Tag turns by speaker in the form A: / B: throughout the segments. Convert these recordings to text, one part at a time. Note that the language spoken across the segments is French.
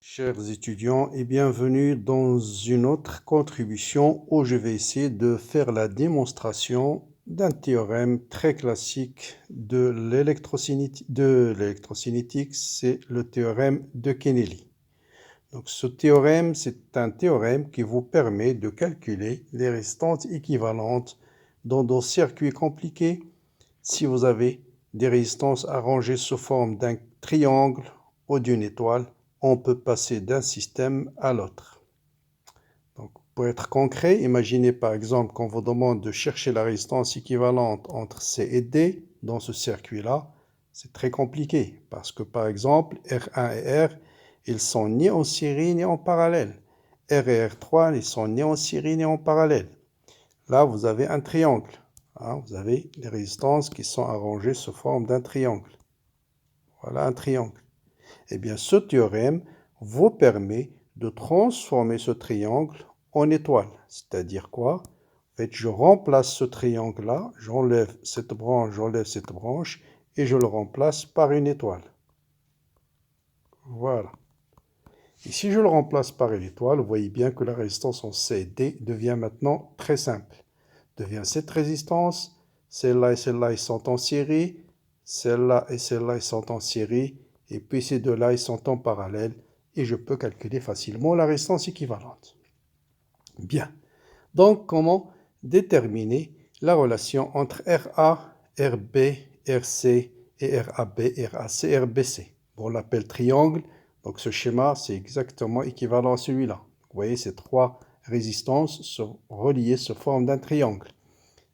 A: Chers étudiants, et bienvenue dans une autre contribution où je vais essayer de faire la démonstration d'un théorème très classique de l'électrocinétique, c'est le théorème de Kennelly. Donc ce théorème, c'est un théorème qui vous permet de calculer les résistances équivalentes dans des circuits compliqués si vous avez des résistances arrangées sous forme d'un triangle ou d'une étoile. On peut passer d'un système à l'autre. Donc, pour être concret, imaginez par exemple qu'on vous demande de chercher la résistance équivalente entre C et D dans ce circuit-là. C'est très compliqué parce que par exemple, R1 et R, ils sont ni en série ni en parallèle. R et R3, ils sont ni en série ni en parallèle. Là, vous avez un triangle. Vous avez les résistances qui sont arrangées sous forme d'un triangle. Voilà un triangle. Eh bien, ce théorème vous permet de transformer ce triangle en étoile. C'est-à-dire quoi? En fait, je remplace ce triangle-là, j'enlève cette branche, et je le remplace par une étoile. Voilà. Et si je le remplace par une étoile, vous voyez bien que la résistance en CD devient maintenant très simple. Devient cette résistance, celle-là et celle-là, ils sont en série, celle-là et celle-là, ils sont en série, et puis ces deux-là, ils sont en parallèle, et je peux calculer facilement la résistance équivalente. Bien. Donc, comment déterminer la relation entre RA, RB, RC et RAB, RAC, RBC? Bon, on l'appelle triangle, donc ce schéma, c'est exactement équivalent à celui-là. Vous voyez, ces trois résistances sont reliées sous forme d'un triangle.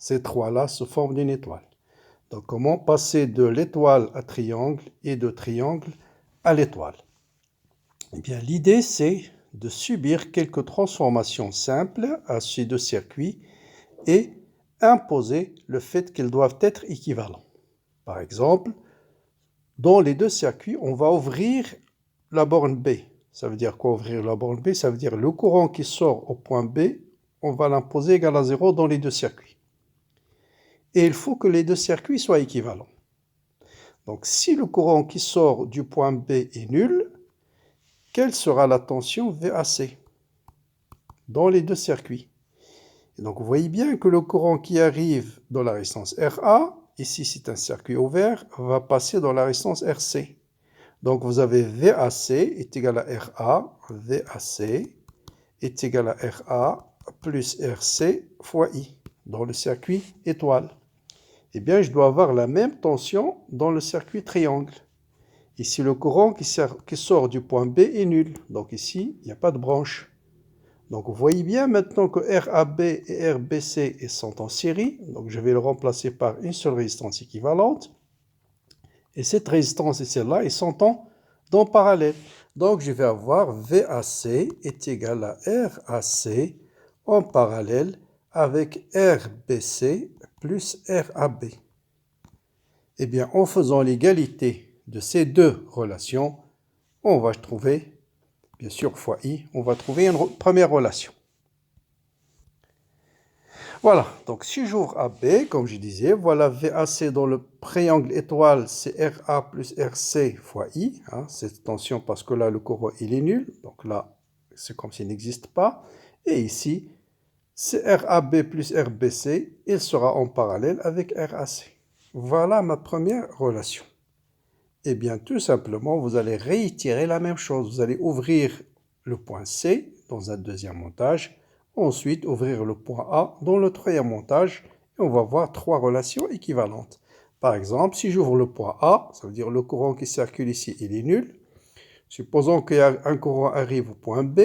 A: Ces trois-là sous forme d'une étoile. Donc, comment passer de l'étoile à triangle et de triangle à l'étoile? Eh bien, l'idée, c'est de subir quelques transformations simples à ces deux circuits et imposer le fait qu'ils doivent être équivalents. Par exemple, dans les deux circuits, on va ouvrir la borne B. Ça veut dire quoi, ouvrir la borne B? Ça veut dire le courant qui sort au point B, on va l'imposer égal à 0 dans les deux circuits. Et il faut que les deux circuits soient équivalents. Donc, si le courant qui sort du point B est nul, quelle sera la tension VAC dans les deux circuits? Et donc, vous voyez bien que le courant qui arrive dans la résistance RA, ici c'est un circuit ouvert, va passer dans la résistance RC. Donc, vous avez VAC est égal à RA, VAC est égal à RA plus RC fois I dans le circuit étoile. Eh bien, je dois avoir la même tension dans le circuit triangle. Ici, le courant qui sort du point B est nul. Donc ici, il n'y a pas de branche. Donc vous voyez bien maintenant que RAB et RBC sont en série. Donc je vais le remplacer par une seule résistance équivalente. Et cette résistance et celle-là, ils sont en parallèle. Donc je vais avoir VAC est égal à RAC en parallèle avec RBC plus RAB. Eh bien, en faisant l'égalité de ces deux relations, on va trouver, bien sûr, fois I, on va trouver une première relation. Voilà, donc si j'ouvre AB, comme je disais, voilà VAC dans le triangle étoile, c'est RA plus RC fois I. Cette tension, parce que là, le courant, il est nul. Donc là, c'est comme s'il n'existe pas. Et ici, c'est RAB plus RBC, il sera en parallèle avec RAC. Voilà ma première relation. Eh bien, tout simplement, vous allez réitérer la même chose. Vous allez ouvrir le point C dans un deuxième montage, ensuite ouvrir le point A dans le troisième montage, et on va voir trois relations équivalentes. Par exemple, si j'ouvre le point A, ça veut dire le courant qui circule ici, il est nul. Supposons qu'un courant arrive au point B,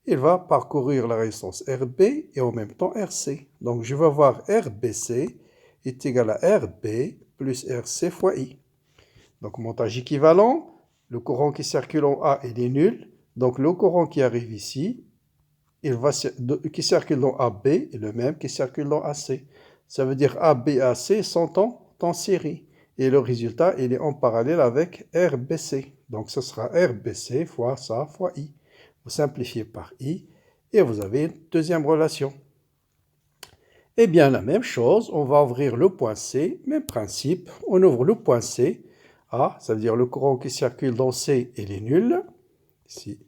A: il va parcourir la résistance RB et en même temps RC. Donc, je vais avoir RBC est égal à RB plus RC fois I. Donc, montage équivalent, le courant qui circule en A, il est nul. Donc, le courant qui arrive ici, qui circule dans AB, est le même qui circule dans AC. Ça veut dire AB et AC sont en série. Et le résultat, il est en parallèle avec RBC. Donc, ce sera RBC fois ça, fois I. Vous simplifiez par I, et vous avez une deuxième relation. Eh bien, la même chose, on va ouvrir le point C, même principe. On ouvre le point C. A, ça veut dire le courant qui circule dans C, il est nul. Ici,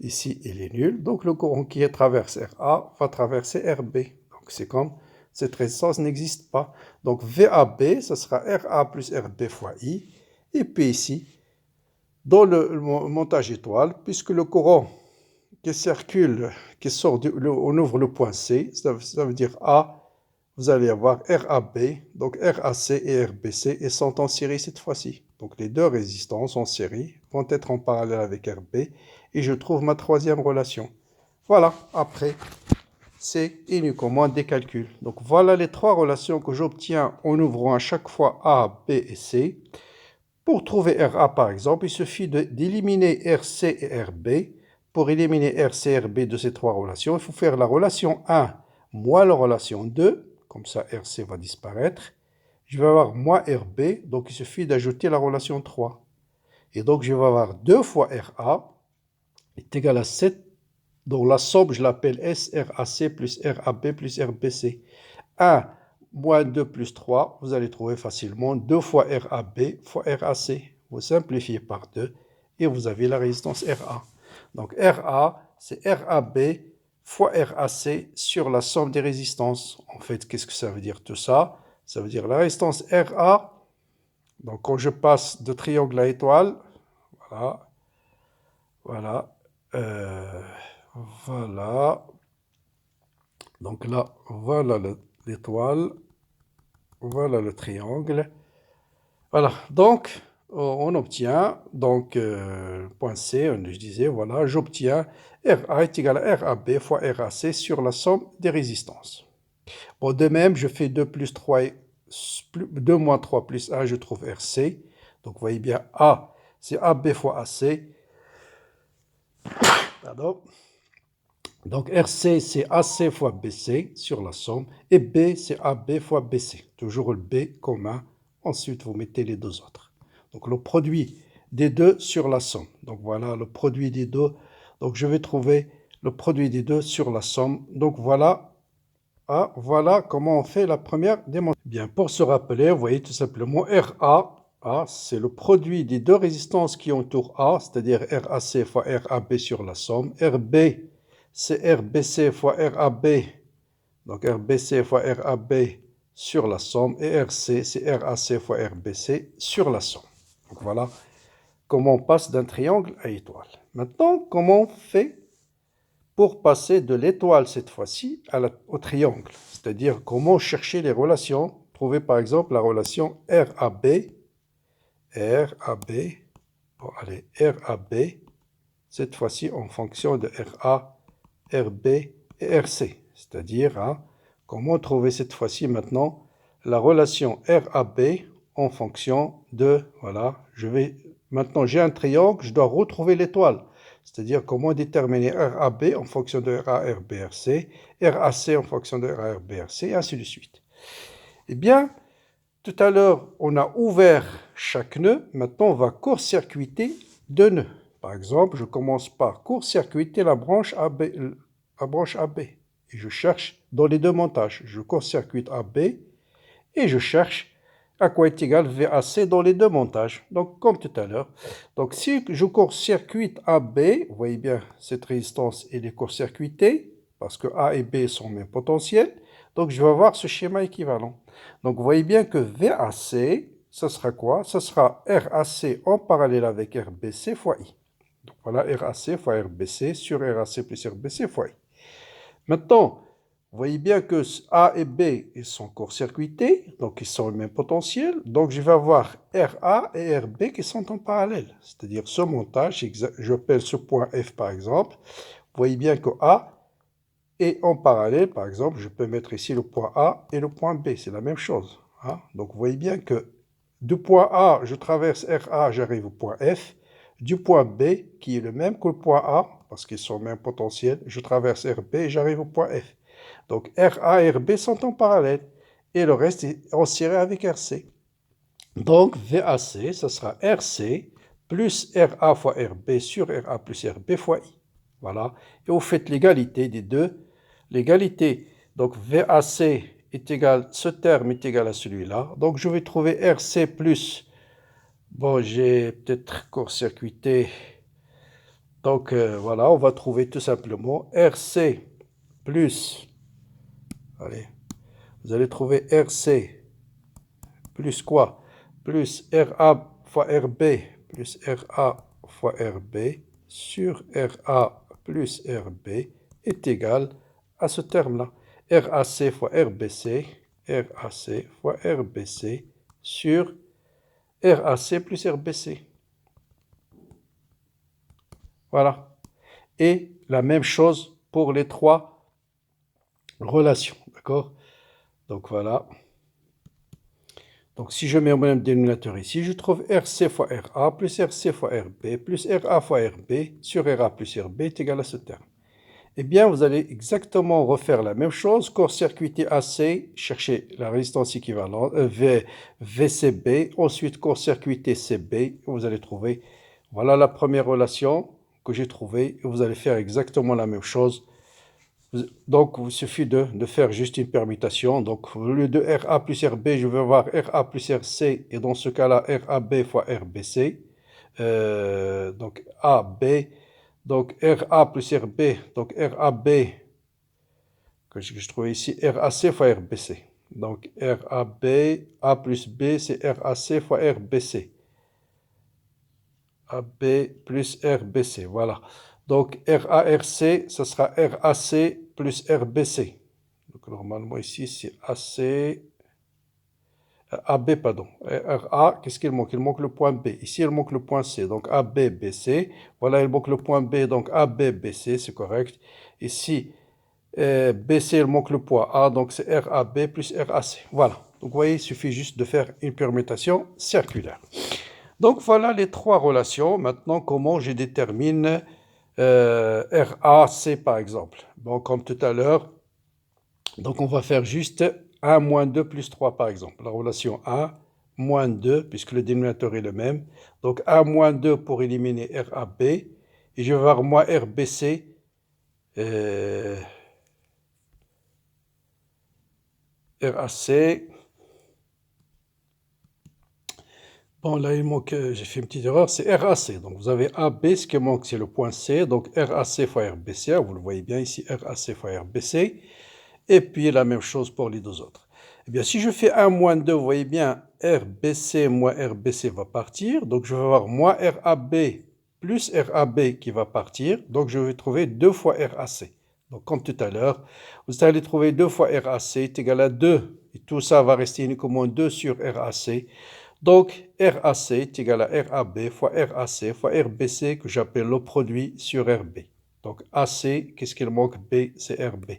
A: Ici, il est nul. Donc, le courant qui traverse RA va traverser RB. Donc, c'est comme cette résistance n'existe pas. Donc, VAB, ce sera RA plus RB fois I. Et puis ici, dans le montage étoile, puisque le courant qui circule, qui sort, on ouvre le point C, ça veut dire A, vous allez avoir RAB, donc RAC et RBC, et sont en série cette fois-ci. Donc les deux résistances en série vont être en parallèle avec RB, et je trouve ma troisième relation. Voilà, après, c'est uniquement des calculs. Donc voilà les trois relations que j'obtiens en ouvrant à chaque fois A, B et C. Pour trouver RA, par exemple, il suffit d'éliminer RC et RB. Pour éliminer RC et RB de ces trois relations, il faut faire la relation 1 moins la relation 2. Comme ça, RC va disparaître. Je vais avoir moins RB, donc il suffit d'ajouter la relation 3. Et donc, je vais avoir 2 fois RA est égal à 7. Donc, la somme, je l'appelle SRAC plus RAB plus RBC. 1 moins 2 plus 3, vous allez trouver facilement 2 fois RAB fois RAC. Vous simplifiez par 2 et vous avez la résistance RA. Donc RA, c'est RAB fois RAC sur la somme des résistances. En fait, qu'est-ce que ça veut dire tout ça? Ça veut dire la résistance RA. Donc quand je passe de triangle à étoile, voilà, voilà, voilà. Donc là, voilà l'étoile. Voilà le triangle. Voilà, donc on obtient, donc point C, je disais, voilà, j'obtiens RA est égal à RAB fois RAC sur la somme des résistances. Bon, de même, je fais 2 plus 3, 2 moins 3 plus 1, je trouve RC. Donc vous voyez bien, A, c'est AB fois AC. Pardon. Donc RC, c'est AC fois BC sur la somme. Et B, c'est AB fois BC. Toujours le B commun. Ensuite, vous mettez les deux autres. Donc le produit des deux sur la somme. Donc voilà le produit des deux. Donc je vais trouver le produit des deux sur la somme. Donc voilà, voilà comment on fait la première démonstration. Bien, pour se rappeler, vous voyez tout simplement RA, c'est le produit des deux résistances qui entourent A, c'est-à-dire RAC fois RAB sur la somme. RB, c'est RBC fois RAB, donc RBC fois RAB sur la somme. Et RC, c'est RAC fois RBC sur la somme. Donc voilà comment on passe d'un triangle à étoile. Maintenant, comment on fait pour passer de l'étoile cette fois-ci au triangle? C'est-à-dire comment chercher les relations. Trouver par exemple la relation RAB, bon allez, RAB, cette fois-ci en fonction de RA, RB et RC. C'est-à-dire, comment trouver cette fois-ci maintenant la relation RAB en fonction de, voilà, maintenant j'ai un triangle, je dois retrouver l'étoile. C'est-à-dire comment déterminer RAB en fonction de RA-RB-RC, RAC en fonction de RA-RB-RC, et ainsi de suite. Eh bien, tout à l'heure, on a ouvert chaque nœud. Maintenant, on va court-circuiter deux nœuds. Par exemple, je commence par court-circuiter la branche AB. Et je cherche dans les deux montages. Je court-circuite AB et je cherche à quoi est égal VAC dans les deux montages. Donc, comme tout à l'heure. Donc, si je court-circuite AB, vous voyez bien, cette résistance, elle est court-circuitée, parce que A et B sont mes potentiels. Donc, je vais avoir ce schéma équivalent. Donc, vous voyez bien que VAC, ça sera quoi? Ça sera RAC en parallèle avec RBC fois I. Donc, voilà, RAC fois RBC sur RAC plus RBC fois I. Maintenant, vous voyez bien que A et B, ils sont court-circuités, donc ils sont le même potentiel. Donc je vais avoir RA et RB qui sont en parallèle. C'est-à-dire ce montage, j'appelle ce point F par exemple. Vous voyez bien que A est en parallèle, par exemple, je peux mettre ici le point A et le point B, c'est la même chose. Donc vous voyez bien que du point A, je traverse RA, j'arrive au point F. Du point B, qui est le même que le point A, parce qu'ils sont le même potentiel, je traverse RB et j'arrive au point F. Donc RA et RB sont en parallèle et le reste est en série avec RC. Donc VAC, ça sera RC plus RA fois RB sur RA plus RB fois I. Voilà. Et vous faites l'égalité des deux. L'égalité, donc VAC est égal, ce terme est égal à celui-là. Donc je vais trouver RC+, bon j'ai peut-être court-circuité, Donc voilà, on va trouver tout simplement RC plus, allez, vous allez trouver RC plus quoi? Plus RA fois RB plus RA fois RB sur RA plus RB est égal à ce terme-là. RAC fois RBC, RAC fois RBC sur RAC plus RBC. Voilà. Et la même chose pour les trois relations. D'accord? Donc voilà. Donc si je mets au même dénominateur ici, je trouve RC fois RA plus RC fois RB plus RA fois RB sur RA plus RB est égal à ce terme. Eh bien, vous allez exactement refaire la même chose. Court-circuiter AC, chercher la résistance équivalente, VCB. Ensuite, court-circuiter CB. Vous allez trouver, voilà la première relation que j'ai trouvée. Vous allez faire exactement la même chose. Donc, il suffit de faire juste une permutation. Donc, au lieu de RA plus RB, je vais avoir RA plus RC. Et dans ce cas-là, RAB fois RBC. Donc, AB. Donc, RA plus RB. Donc, RAB, que je trouve ici, RAC fois RBC. Donc, RAB, A plus B, c'est RAC fois RBC. AB plus RBC, voilà. Donc, RARC, ça sera RAC plus RBC. Donc, normalement, ici, c'est AC, AB, pardon. RA, qu'est-ce qu'il manque? Il manque le point B. Ici, il manque le point C. Donc, AB, BC. Voilà, il manque le point B. Donc, AB, BC, c'est correct. Ici, BC, il manque le point A. Donc, c'est RAB plus RAC. Voilà. Donc, vous voyez, il suffit juste de faire une permutation circulaire. Donc, voilà les trois relations. Maintenant, comment je détermine RAC, par exemple? Bon, comme tout à l'heure, donc on va faire juste 1 moins 2 plus 3, par exemple. La relation 1 moins 2, puisque le dénominateur est le même. Donc 1 moins 2 pour éliminer RAB. Et je vais avoir moins RBC. RAC. Bon, là, il manque, j'ai fait une petite erreur, c'est RAC. Donc, vous avez AB, ce qui manque, c'est le point C. Donc, RAC fois RBC, vous le voyez bien ici, RAC fois RBC. Et puis, la même chose pour les deux autres. Eh bien, si je fais 1 moins 2, vous voyez bien, RBC moins RBC va partir. Donc, je vais avoir moins RAB plus RAB qui va partir. Donc, je vais trouver 2 fois RAC. Donc, comme tout à l'heure, vous allez trouver 2 fois RAC est égal à 2. Et tout ça va rester uniquement 2 sur RAC. Donc, RAC est égal à RAB fois RAC fois RBC que j'appelle le produit sur RB. Donc, AC, qu'est-ce qu'il manque? B, c'est RB.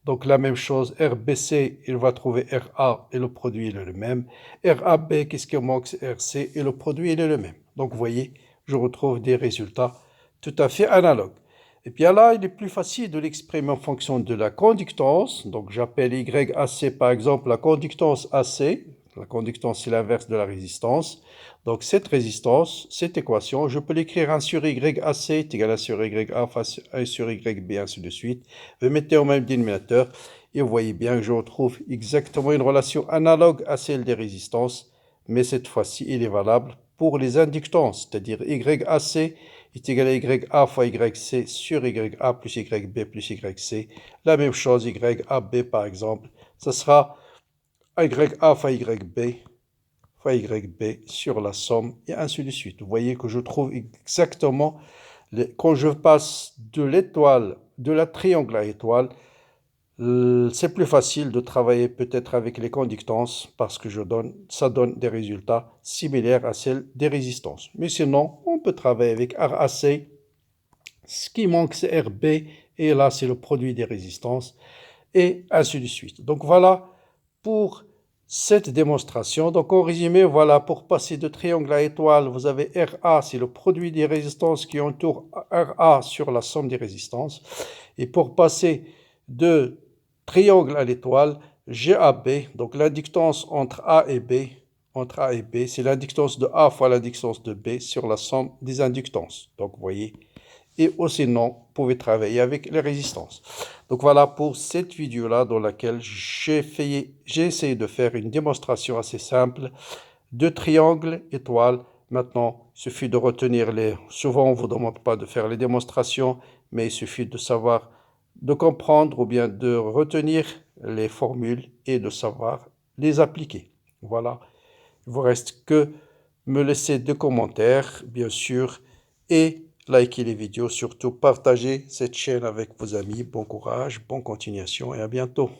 A: Donc, la même chose, RBC, il va trouver RA et le produit il est le même. RAB, qu'est-ce qu'il manque? C'est RC et le produit il est le même. Donc, vous voyez, je retrouve des résultats tout à fait analogues. Et puis là, il est plus facile de l'exprimer en fonction de la conductance. Donc, j'appelle YAC, par exemple, la conductance AC. La conductance, c'est l'inverse de la résistance. Donc, cette résistance, cette équation, je peux l'écrire 1 sur YAC est égal à 1 sur YA fois 1 sur YB, ainsi de suite. Vous mettez au même dénominateur et vous voyez bien que je retrouve exactement une relation analogue à celle des résistances, mais cette fois-ci, il est valable pour les inductances, c'est-à-dire YAC est égal à YA fois YC sur YA plus YB plus YC. La même chose, YAB par exemple, ce sera YA fois YB fois YB sur la somme et ainsi de suite. Vous voyez que je trouve exactement, quand je passe de l'étoile, de la triangle à étoile, c'est plus facile de travailler peut-être avec les conductances parce que ça donne des résultats similaires à celles des résistances. Mais sinon, on peut travailler avec RAC. Ce qui manque, c'est RB. Et là, c'est le produit des résistances. Et ainsi de suite. Donc voilà pour cette démonstration. Donc en résumé, voilà, pour passer de triangle à étoile, vous avez RA, c'est le produit des résistances qui entoure RA sur la somme des résistances. Et pour passer de triangle à l'étoile, GAB, donc l'inductance entre A et B, c'est l'inductance de A fois l'inductance de B sur la somme des inductances. Donc vous voyez, et sinon, vous pouvez travailler avec les résistances. Donc voilà pour cette vidéo-là dans laquelle j'ai essayé de faire une démonstration assez simple de triangle étoile, Maintenant, il suffit de retenir les... Souvent, on ne vous demande pas de faire les démonstrations, mais il suffit de savoir, de comprendre ou bien de retenir les formules et de savoir les appliquer. Voilà. Il ne vous reste que me laisser des commentaires, bien sûr, et liker les vidéos, surtout partagez cette chaîne avec vos amis. Bon courage, bonne continuation et à bientôt.